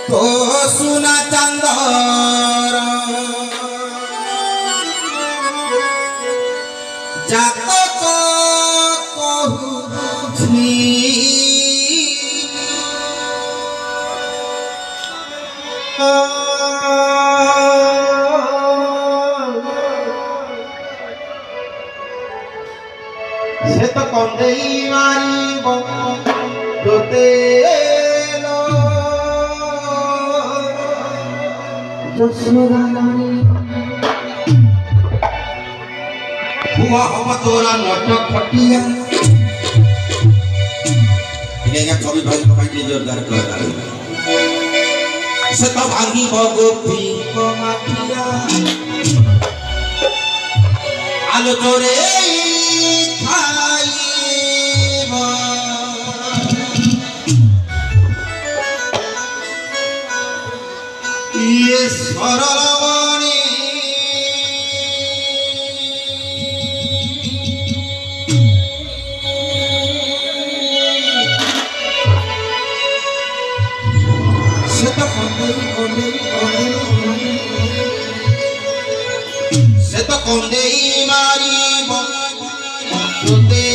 তো সুনা চান্দর জাতক কহুছি সে তো কন্দেই মারিব তোতে हुआ हवा तोरा नटक खटिया ठीक है कवि भाई को भाई जोरदार कर से तो भांगी गोपी को माटिया आलो तोरे खाइबा ये सरलवाणी से तो कंदे मारी बोते